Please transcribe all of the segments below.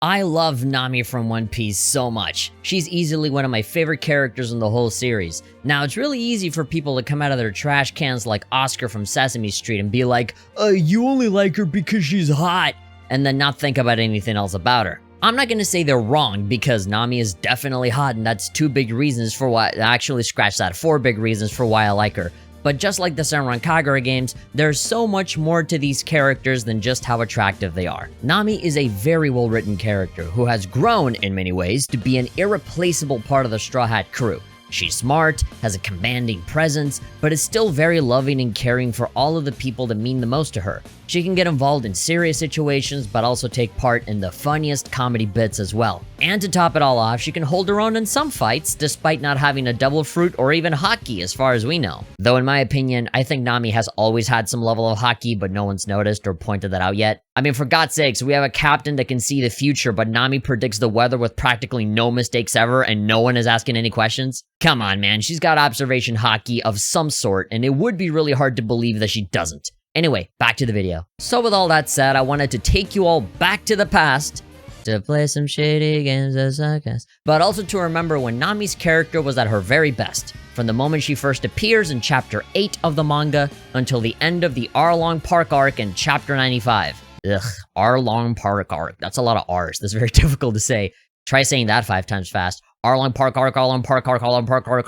I love Nami from One Piece so much. She's easily one of my favorite characters in the whole series. Now, it's really easy for people to come out of their trash cans like Oscar from Sesame Street and be like, you only like her because she's hot, and then not think about anything else about her. I'm not gonna say they're wrong, because Nami is definitely hot, and that's 2 big reasons for why, actually scratch that, 4 big reasons for why I like her. But just like the Senran Kagura games, there's so much more to these characters than just how attractive they are. Nami is a very well-written character who has grown, in many ways, to be an irreplaceable part of the Straw Hat crew. She's smart, has a commanding presence, but is still very loving and caring for all of the people that mean the most to her. She can get involved in serious situations, but also take part in the funniest comedy bits as well. And to top it all off, she can hold her own in some fights, despite not having a double fruit or even hockey as far as we know. Though in my opinion, I think Nami has always had some level of hockey, but no one's noticed or pointed that out yet. I mean, for God's sakes, we have a captain that can see the future, but Nami predicts the weather with practically no mistakes ever, and no one is asking any questions? Come on, man, she's got observation hockey of some sort, and it would be really hard to believe that she doesn't. Anyway, back to the video. So with all that said, I wanted to take you all back to the past to play some shady games of suckers, but also to remember when Nami's character was at her very best, from the moment she first appears in chapter 8 of the manga until the end of the Arlong Park arc in chapter 95. Ugh, Arlong Park arc. That's a lot of R's. That's very difficult to say. Try saying that 5 times fast. Arlong Park arc, Arlong Park arc, Arlong Park arc,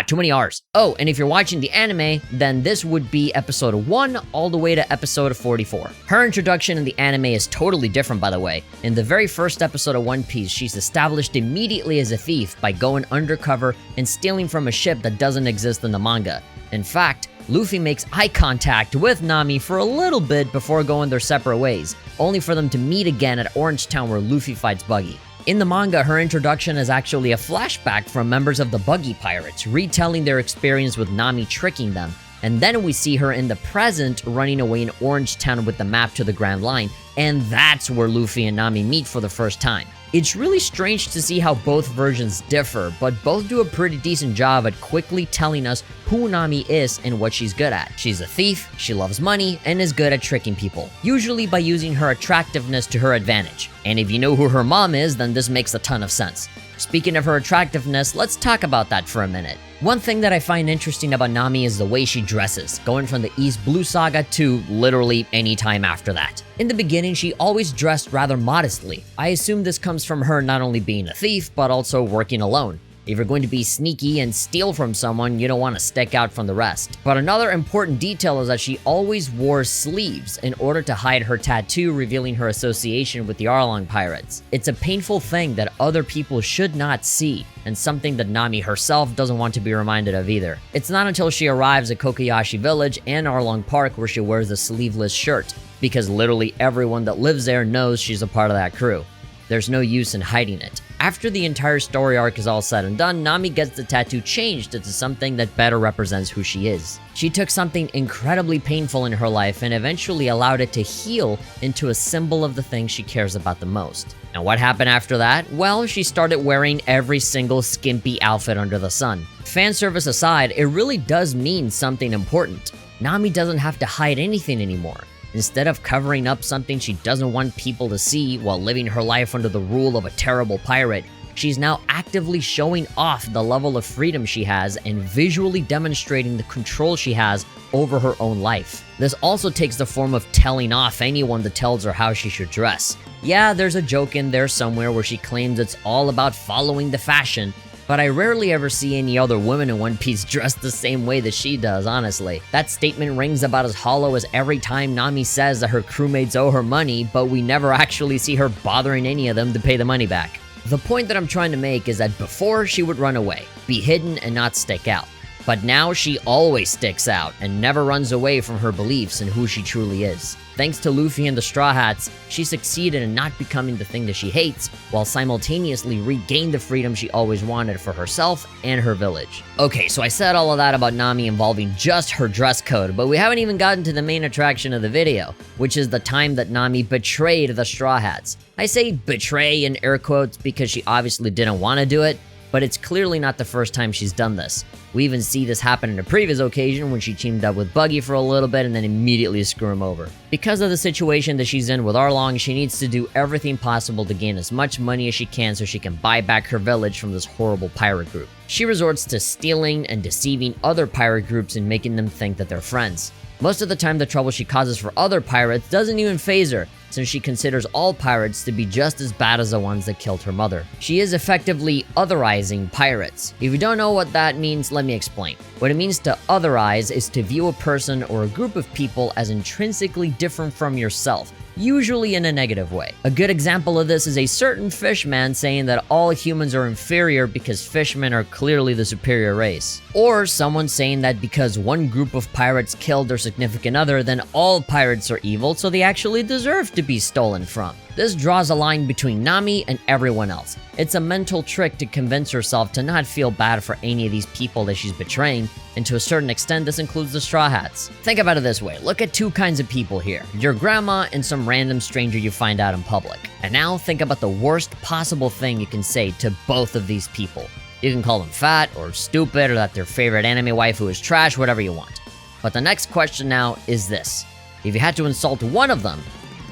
too many R's. Oh, and if you're watching the anime, then this would be episode 1 all the way to episode 44. Her introduction in the anime is totally different, by the way. In the very first episode of One Piece, she's established immediately as a thief by going undercover and stealing from a ship that doesn't exist in the manga. In fact, Luffy makes eye contact with Nami for a little bit before going their separate ways, only for them to meet again at Orange Town where Luffy fights Buggy. In the manga, her introduction is actually a flashback from members of the Buggy Pirates, retelling their experience with Nami tricking them. And then we see her in the present running away in Orange Town with the map to the Grand Line, and that's where Luffy and Nami meet for the first time. It's really strange to see how both versions differ, but both do a pretty decent job at quickly telling us who Nami is and what she's good at. She's a thief, she loves money, and is good at tricking people, usually by using her attractiveness to her advantage. And if you know who her mom is, then this makes a ton of sense. Speaking of her attractiveness, let's talk about that for a minute. One thing that I find interesting about Nami is the way she dresses, going from the East Blue Saga to literally any time after that. In the beginning, she always dressed rather modestly. I assume this comes from her not only being a thief, but also working alone. If you're going to be sneaky and steal from someone, you don't want to stick out from the rest. But another important detail is that she always wore sleeves in order to hide her tattoo, revealing her association with the Arlong Pirates. It's a painful thing that other people should not see, and something that Nami herself doesn't want to be reminded of either. It's not until she arrives at Kokoyashi Village and Arlong Park where she wears a sleeveless shirt, because literally everyone that lives there knows she's a part of that crew. There's no use in hiding it. After the entire story arc is all said and done, Nami gets the tattoo changed into something that better represents who she is. She took something incredibly painful in her life and eventually allowed it to heal into a symbol of the thing she cares about the most. And what happened after that? Well, she started wearing every single skimpy outfit under the sun. Fan service aside, it really does mean something important. Nami doesn't have to hide anything anymore. Instead of covering up something she doesn't want people to see while living her life under the rule of a terrible pirate, she's now actively showing off the level of freedom she has and visually demonstrating the control she has over her own life. This also takes the form of telling off anyone that tells her how she should dress. Yeah, there's a joke in there somewhere where she claims it's all about following the fashion, but I rarely ever see any other women in One Piece dressed the same way that she does, honestly. That statement rings about as hollow as every time Nami says that her crewmates owe her money, but we never actually see her bothering any of them to pay the money back. The point that I'm trying to make is that before she would run away, be hidden and not stick out. But now she always sticks out and never runs away from her beliefs and who she truly is. Thanks to Luffy and the Straw Hats, she succeeded in not becoming the thing that she hates, while simultaneously regained the freedom she always wanted for herself and her village. Okay, so I said all of that about Nami involving just her dress code, but we haven't even gotten to the main attraction of the video, which is the time that Nami betrayed the Straw Hats. I say betray in air quotes because she obviously didn't want to do it, but it's clearly not the first time she's done this. We even see this happen in a previous occasion when she teamed up with Buggy for a little bit and then immediately screw him over. Because of the situation that she's in with Arlong, she needs to do everything possible to gain as much money as she can so she can buy back her village from this horrible pirate group. She resorts to stealing and deceiving other pirate groups and making them think that they're friends. Most of the time, the trouble she causes for other pirates doesn't even faze her, since she considers all pirates to be just as bad as the ones that killed her mother. She is effectively otherizing pirates. If you don't know what that means, let me explain. What it means to otherize is to view a person or a group of people as intrinsically different from yourself, usually in a negative way. A good example of this is a certain fishman saying that all humans are inferior because fishmen are clearly the superior race. Or someone saying that because one group of pirates killed their significant other, then all pirates are evil, so they actually deserve to be stolen from. This draws a line between Nami and everyone else. It's a mental trick to convince herself to not feel bad for any of these people that she's betraying, and to a certain extent this includes the Straw Hats. Think about it this way, look at two kinds of people here. Your grandma and some random stranger you find out in public. And now think about the worst possible thing you can say to both of these people. You can call them fat or stupid or that their favorite anime waifu is trash, whatever you want. But the next question now is this. If you had to insult one of them,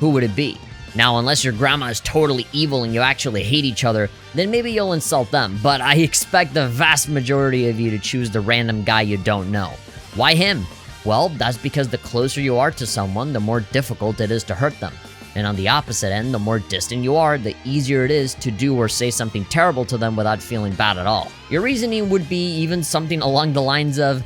who would it be? Now, unless your grandma is totally evil and you actually hate each other, then maybe you'll insult them, but I expect the vast majority of you to choose the random guy you don't know. Why him? Well, that's because the closer you are to someone, the more difficult it is to hurt them. And on the opposite end, the more distant you are, the easier it is to do or say something terrible to them without feeling bad at all. Your reasoning would be even something along the lines of,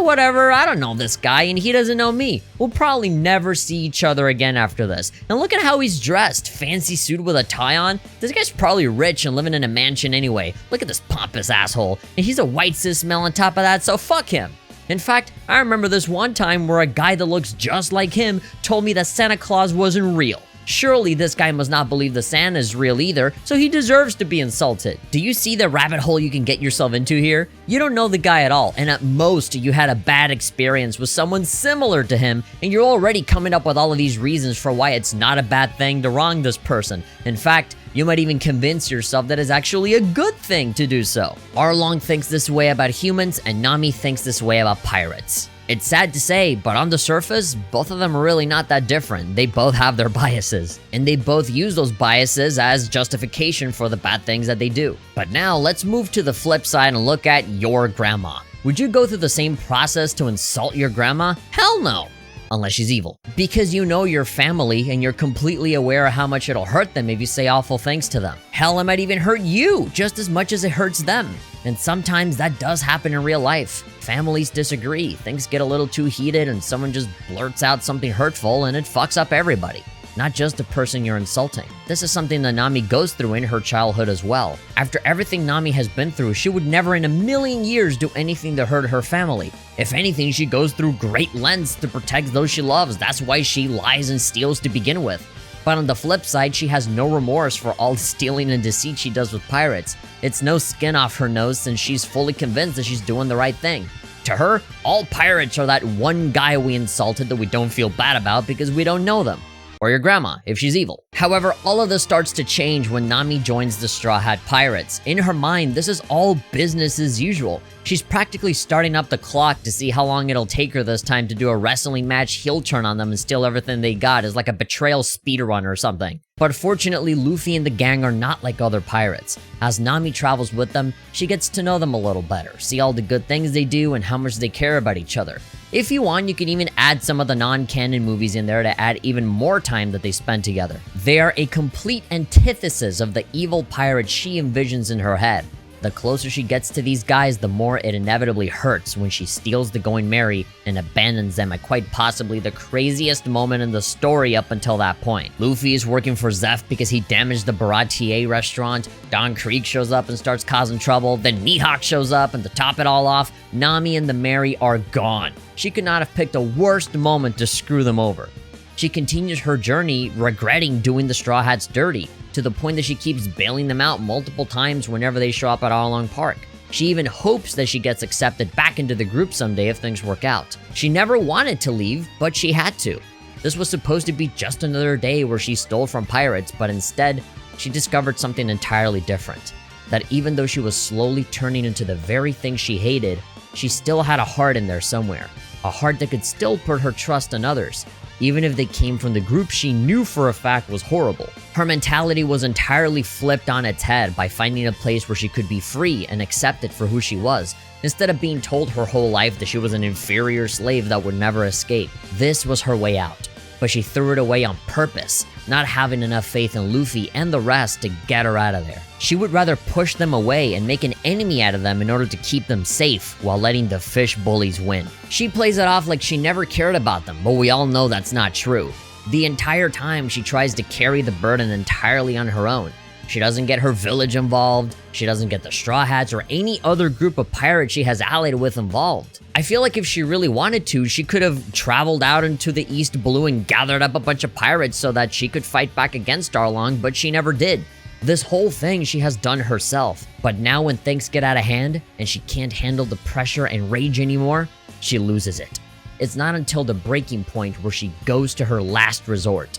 whatever, I don't know this guy and he doesn't know me. We'll probably never see each other again after this. And look at how he's dressed, fancy suit with a tie on. This guy's probably rich and living in a mansion anyway. Look at this pompous asshole. And he's a white cis male on top of that, so fuck him. In fact, I remember this one time where a guy that looks just like him told me that Santa Claus wasn't real. Surely this guy must not believe the Santa is real either, so he deserves to be insulted. Do you see the rabbit hole you can get yourself into here? You don't know the guy at all, and at most you had a bad experience with someone similar to him, and you're already coming up with all of these reasons for why it's not a bad thing to wrong this person. In fact, you might even convince yourself that it's actually a good thing to do so. Arlong thinks this way about humans, and Nami thinks this way about pirates. It's sad to say, but on the surface, both of them are really not that different. They both have their biases, and they both use those biases as justification for the bad things that they do. But now, let's move to the flip side and look at your grandma. Would you go through the same process to insult your grandma? Hell no! Unless she's evil. Because you know your family and you're completely aware of how much it'll hurt them if you say awful things to them. Hell, it might even hurt you just as much as it hurts them. And sometimes that does happen in real life. Families disagree, things get a little too heated and someone just blurts out something hurtful and it fucks up everybody. Not just the person you're insulting. This is something that Nami goes through in her childhood as well. After everything Nami has been through, she would never in a million years do anything to hurt her family. If anything, she goes through great lengths to protect those she loves. That's why she lies and steals to begin with. But on the flip side, she has no remorse for all the stealing and deceit she does with pirates. It's no skin off her nose since she's fully convinced that she's doing the right thing. To her, all pirates are that one guy we insulted that we don't feel bad about because we don't know them. Or your grandma, if she's evil. However, all of this starts to change when Nami joins the Straw Hat Pirates. In her mind, this is all business as usual. She's practically starting up the clock to see how long it'll take her this time to do a wrestling match heel turn on them and steal everything they got as like a betrayal speedrun or something. But fortunately, Luffy and the gang are not like other pirates. As Nami travels with them, she gets to know them a little better, see all the good things they do and how much they care about each other. If you want, you can even add some of the non-canon movies in there to add even more time that they spend together. They are a complete antithesis of the evil pirate she envisions in her head. The closer she gets to these guys, the more it inevitably hurts when she steals the Going Merry and abandons them at quite possibly the craziest moment in the story up until that point. Luffy is working for Zeph because he damaged the Baratier restaurant, Don Krieg shows up and starts causing trouble, then Mihawk shows up, and to top it all off, Nami and the Merry are gone. She could not have picked a worse moment to screw them over. She continues her journey regretting doing the Straw Hats dirty, to the point that she keeps bailing them out multiple times whenever they show up at Arlong Park. She even hopes that she gets accepted back into the group someday if things work out. She never wanted to leave, but she had to. This was supposed to be just another day where she stole from pirates, but instead, she discovered something entirely different. that even though she was slowly turning into the very thing she hated, she still had a heart in there somewhere. A heart that could still put her trust in others, even if they came from the group she knew for a fact was horrible. Her mentality was entirely flipped on its head by finding a place where she could be free and accepted for who she was, instead of being told her whole life that she was an inferior slave that would never escape. This was her way out, but she threw it away on purpose, not having enough faith in Luffy and the rest to get her out of there. She would rather push them away and make an enemy out of them in order to keep them safe while letting the fish bullies win. She plays it off like she never cared about them, but we all know that's not true. The entire time she tries to carry the burden entirely on her own. She doesn't get her village involved, she doesn't get the Straw Hats or any other group of pirates she has allied with involved. I feel like if she really wanted to, she could have traveled out into the East Blue and gathered up a bunch of pirates so that she could fight back against Arlong, but she never did. This whole thing she has done herself, but now when things get out of hand and she can't handle the pressure and rage anymore, she loses it. It's not until the breaking point where she goes to her last resort,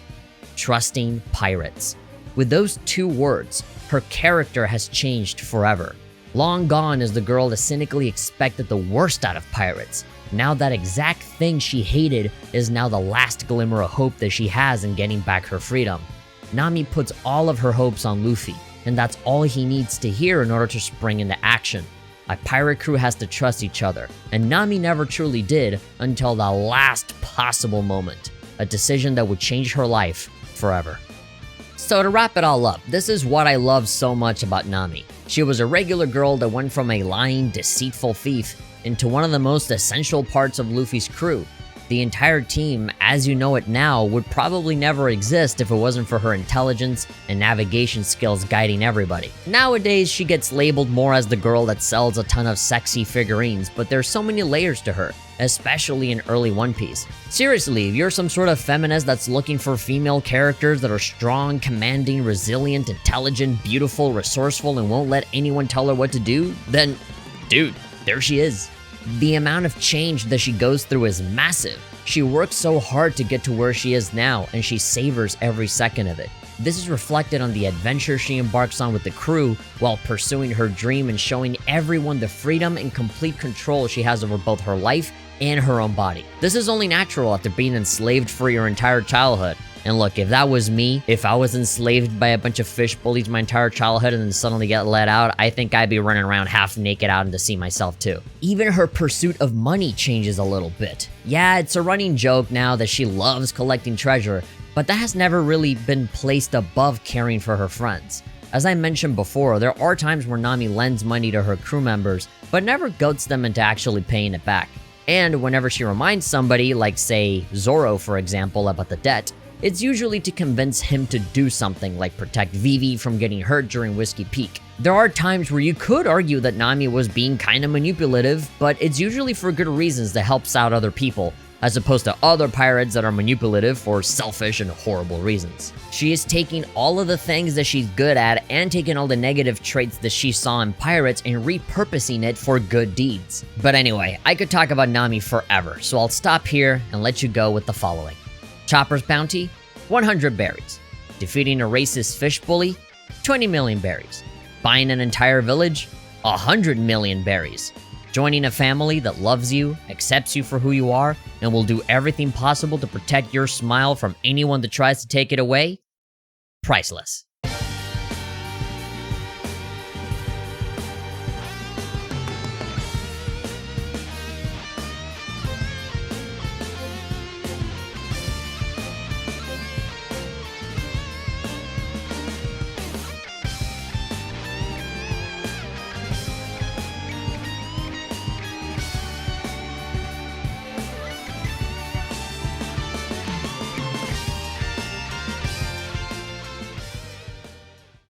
trusting pirates. With those two words, her character has changed forever. Long gone is the girl that cynically expected the worst out of pirates. Now that exact thing she hated is now the last glimmer of hope that she has in getting back her freedom. Nami puts all of her hopes on Luffy, and that's all he needs to hear in order to spring into action. A pirate crew has to trust each other, and Nami never truly did until the last possible moment, a decision that would change her life forever. So to wrap it all up, this is what I love so much about Nami. She was a regular girl that went from a lying, deceitful thief into one of the most essential parts of Luffy's crew. The entire team, as you know it now, would probably never exist if it wasn't for her intelligence and navigation skills guiding everybody. Nowadays, she gets labeled more as the girl that sells a ton of sexy figurines, but there's so many layers to her, especially in early One Piece. Seriously, if you're some sort of feminist that's looking for female characters that are strong, commanding, resilient, intelligent, beautiful, resourceful, and won't let anyone tell her what to do, then, dude, there she is. The amount of change that she goes through is massive. She works so hard to get to where she is now, and she savors every second of it. This is reflected on the adventure she embarks on with the crew while pursuing her dream and showing everyone the freedom and complete control she has over both her life and her own body. This is only natural after being enslaved for your entire childhood. And look, if that was me, if I was enslaved by a bunch of fish bullies my entire childhood and then suddenly get let out, I think I'd be running around half naked out into sea myself too. Even her pursuit of money changes a little bit. Yeah, it's a running joke now that she loves collecting treasure, but that has never really been placed above caring for her friends. As I mentioned before, there are times where Nami lends money to her crew members, but never goats them into actually paying it back. And whenever she reminds somebody, like say Zoro for example, about the debt, it's usually to convince him to do something like protect Vivi from getting hurt during Whiskey Peak. There are times where you could argue that Nami was being kinda manipulative, but it's usually for good reasons that helps out other people, as opposed to other pirates that are manipulative for selfish and horrible reasons. She is taking all of the things that she's good at and taking all the negative traits that she saw in pirates and repurposing it for good deeds. But anyway, I could talk about Nami forever, so I'll stop here and let you go with the following. Chopper's bounty, 100 berries. Defeating a racist fish bully, 20 million berries. Buying an entire village, 100 million berries. Joining a family that loves you, accepts you for who you are, and will do everything possible to protect your smile from anyone that tries to take it away, priceless.